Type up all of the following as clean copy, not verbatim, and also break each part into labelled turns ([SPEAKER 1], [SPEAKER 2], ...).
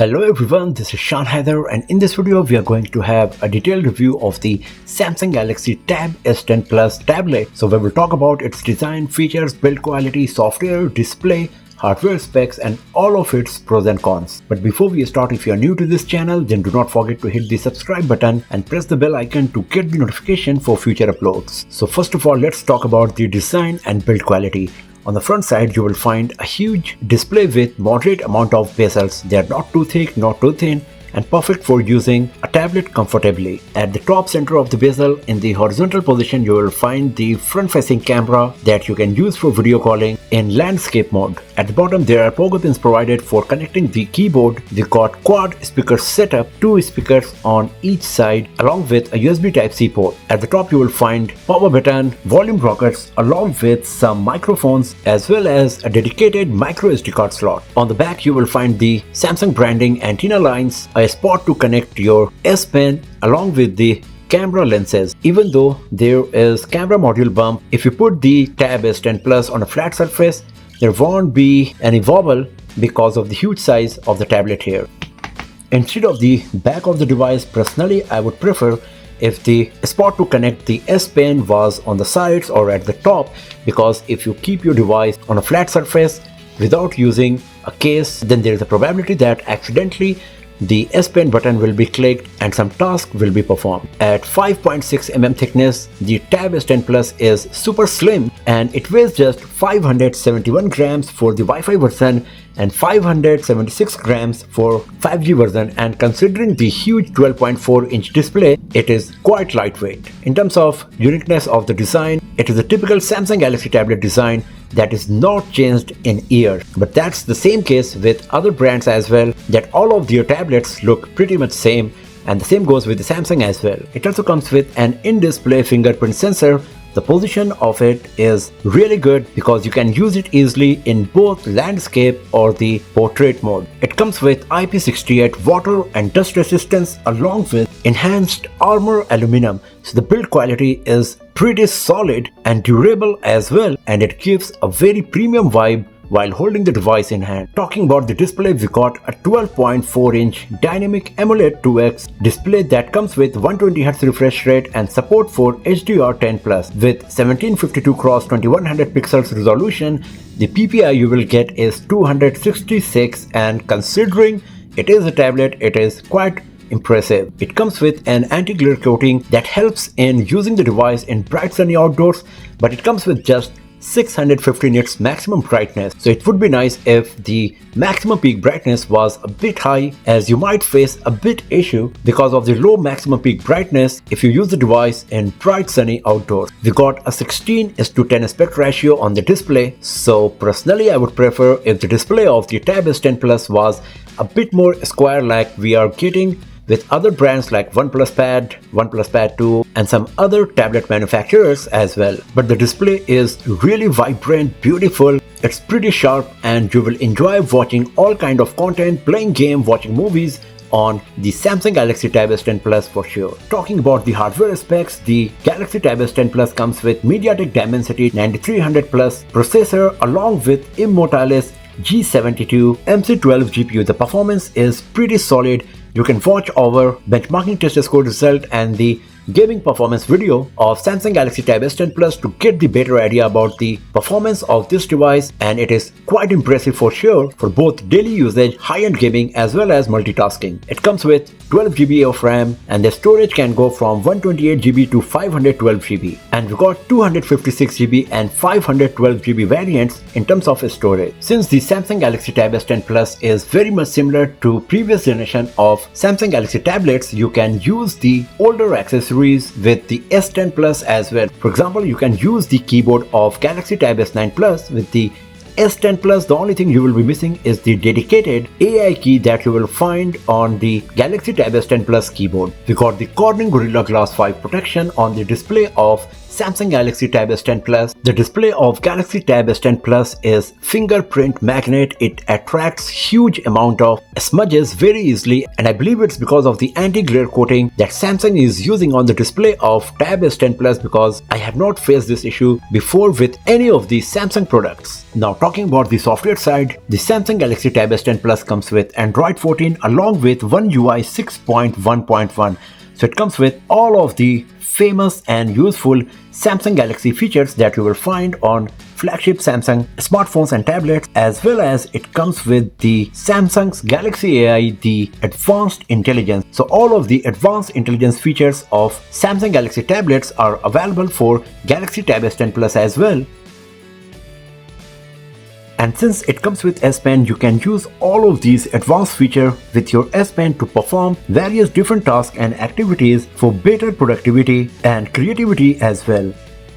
[SPEAKER 1] Hello everyone, this is Shan Haider, and in this video we are going to have a detailed review of the Samsung Galaxy Tab S10 Plus tablet. So we will talk about its design, features, build quality, software, display, hardware specs and all of its pros and cons. But before we start, if you are new to this channel, then do not forget to hit the subscribe button and press the bell icon to get the notification for future uploads. So first of all, let's talk about the design and build quality. On the front side, you will find a huge display with moderate amount of bezels. They are not too thick, not too thin, and perfect for using a tablet comfortably. At the top center of the bezel, in the horizontal position, you will find the front-facing camera that you can use for video calling in landscape mode. At the bottom, there are pogo pins provided for connecting the keyboard. We got quad speaker setup, 2 speakers on each side, along with a USB Type-C port. At the top, you will find power button, volume rockers, along with some microphones, as well as a dedicated micro SD card slot. On the back, you will find the Samsung branding antenna lines, a spot to connect your S Pen along with the camera lenses. Even though there is camera module bump, if you put the Tab S10 Plus on a flat surface, there won't be any wobble because of the huge size of the tablet here. Instead of the back of the device, personally I would prefer if the spot to connect the S Pen was on the sides or at the top, because if you keep your device on a flat surface without using a case, then there is a probability that accidentally the S Pen button will be clicked and some task will be performed. At 5.6 mm thickness, the Tab S10 Plus is super slim and it weighs just 571 grams for the Wi-Fi version and 576 grams for 5G version, and considering the huge 12.4-inch display, it is quite lightweight. In terms of uniqueness of the design, it is a typical Samsung Galaxy tablet design that is not changed in years. But that's the same case with other brands as well, that all of their tablets look pretty much same, and the same goes with the Samsung as well. It also comes with an in-display fingerprint sensor. The position of it is really good because you can use it easily in both landscape or the portrait mode. It comes with IP68 water and dust resistance along with enhanced armor aluminum. So the build quality is pretty solid and durable as well, and it gives a very premium vibe while holding the device in hand. Talking about the display, we got a 12.4-inch dynamic AMOLED 2X display that comes with 120Hz refresh rate and support for HDR10+. With 1752x2100 pixels resolution, the PPI you will get is 266, and considering it is a tablet, it is quite impressive. It comes with an anti-glare coating that helps in using the device in bright sunny outdoors, but it comes with just 650 nits maximum brightness. So it would be nice if the maximum peak brightness was a bit high, as you might face a bit issue because of the low maximum peak brightness if you use the device in bright sunny outdoors. We got a 16:10 aspect ratio on the display, so personally I would prefer if the display of the Tab S10 Plus was a bit more square like we are getting with other brands like OnePlus Pad, OnePlus Pad 2 and some other tablet manufacturers as well. But the display is really vibrant, beautiful, it's pretty sharp, and you will enjoy watching all kind of content, playing game, watching movies on the Samsung Galaxy Tab S10 Plus for sure. Talking about the hardware specs, the Galaxy Tab S10 Plus comes with MediaTek Dimensity 9300 Plus processor along with Immortalis G72 MC12 GPU. The performance is pretty solid. You can watch our benchmarking test score result and the gaming performance video of Samsung Galaxy Tab S10 Plus to get the better idea about the performance of this device, and it is quite impressive for sure for both daily usage, high-end gaming as well as multitasking. It comes with 12GB of RAM and the storage can go from 128GB to 512GB, and we got 256GB and 512GB variants in terms of storage. Since the Samsung Galaxy Tab S10 Plus is very much similar to previous generation of Samsung Galaxy tablets, you can use the older accessories with the S10 Plus as well. For example, you can use the keyboard of Galaxy Tab S9 Plus with the S10 Plus. The only thing you will be missing is the dedicated AI key that you will find on the Galaxy Tab S10 Plus keyboard. We got the Corning Gorilla Glass 5 protection on the display of Samsung Galaxy Tab S10 Plus. The display of Galaxy Tab S10 Plus is fingerprint magnet. It attracts huge amount of smudges very easily, and I believe it's because of the anti-glare coating that Samsung is using on the display of Tab S10 Plus, because I have not faced this issue before with any of the Samsung products. Now talking about the software side, the Samsung Galaxy Tab S10 Plus comes with Android 14 along with One UI 6.1.1. So it comes with all of the famous and useful Samsung Galaxy features that you will find on flagship Samsung smartphones and tablets, as well as it comes with the Samsung's Galaxy AI, the advanced intelligence. So all of the advanced intelligence features of Samsung Galaxy tablets are available for Galaxy Tab S10 Plus as well. And since it comes with S Pen, you can use all of these advanced features with your S Pen to perform various different tasks and activities for better productivity and creativity as well.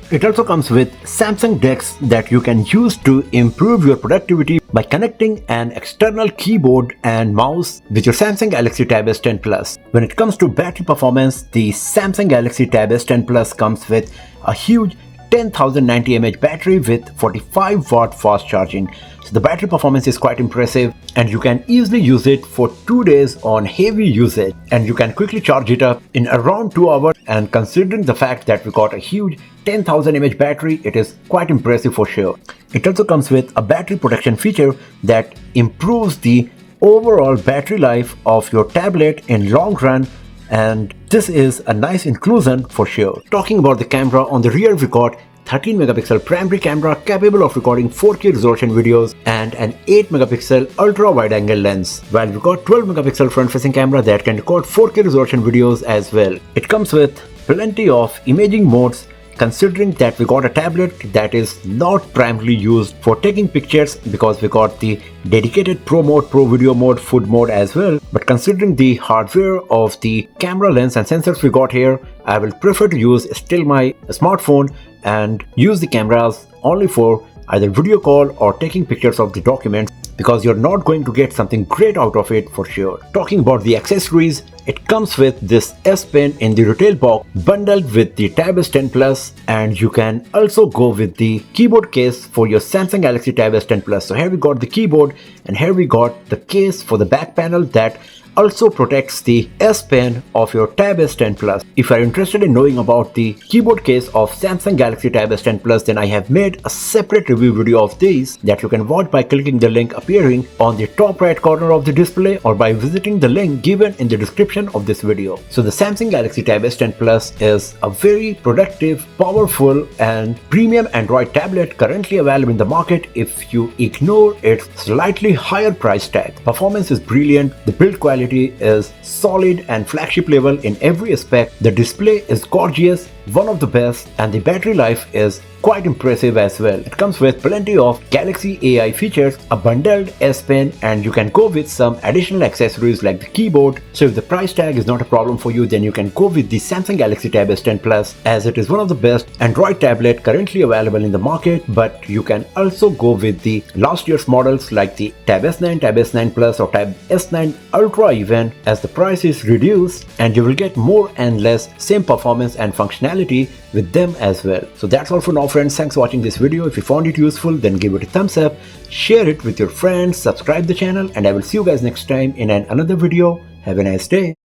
[SPEAKER 1] It also comes with Samsung DeX that you can use to improve your productivity by connecting an external keyboard and mouse with your Samsung Galaxy Tab S10 Plus. When it comes to battery performance, the Samsung Galaxy Tab S10 Plus comes with a huge 10,090 mAh battery with 45 watt fast charging. So the battery performance is quite impressive, and you can easily use it for 2 days on heavy usage, and you can quickly charge it up in around 2 hours. And considering the fact that we got a huge 10,000 mAh battery, it is quite impressive for sure. It also comes with a battery protection feature that improves the overall battery life of your tablet in long run, and this is a nice inclusion for sure. Talking about the camera, on the rear we got 13 megapixel primary camera capable of recording 4K resolution videos and an 8 megapixel ultra wide angle lens, while we got 12 megapixel front facing camera that can record 4K resolution videos as well. It comes with plenty of imaging modes, considering that we got a tablet that is not primarily used for taking pictures, because we got the dedicated pro mode, pro video mode, food mode as well. But considering the hardware of the camera lens and sensors we got here, I will prefer to use still my smartphone and use the cameras only for either video call or taking pictures of the documents, because you're not going to get something great out of it for sure. Talking about the accessories, it comes with this S Pen in the retail box bundled with the Tab S10 Plus, and you can also go with the keyboard case for your Samsung Galaxy Tab S10 Plus. So here we got the keyboard, and here we got the case for the back panel that also protects the S Pen of your Tab S10 Plus. If you are interested in knowing about the keyboard case of Samsung Galaxy Tab S10 Plus, then I have made a separate review video of these that you can watch by clicking the link appearing on the top right corner of the display, or by visiting the link given in the description of this video. So the Samsung Galaxy Tab S10 Plus is a very productive, powerful and premium Android tablet currently available in the market if you ignore its slightly higher price tag. Performance is brilliant, the build quality is solid and flagship level in every aspect. The display is gorgeous, one of the best, and the battery life is quite impressive as well. It comes with plenty of Galaxy AI features, a bundled S Pen, and you can go with some additional accessories like the keyboard. So if the price tag is not a problem for you, then you can go with the Samsung Galaxy Tab S10 Plus, as it is one of the best Android tablet currently available in the market. But you can also go with the last year's models like the Tab S9, Tab S9 Plus or Tab S9 Ultra even, as the price is reduced and you will get more and less same performance and functionality with them as well. So that's all for now friends. Thanks for watching this video. If you found it useful, then give it a thumbs up, share it with your friends, subscribe the channel, and I will see you guys next time in another video. Have a nice day.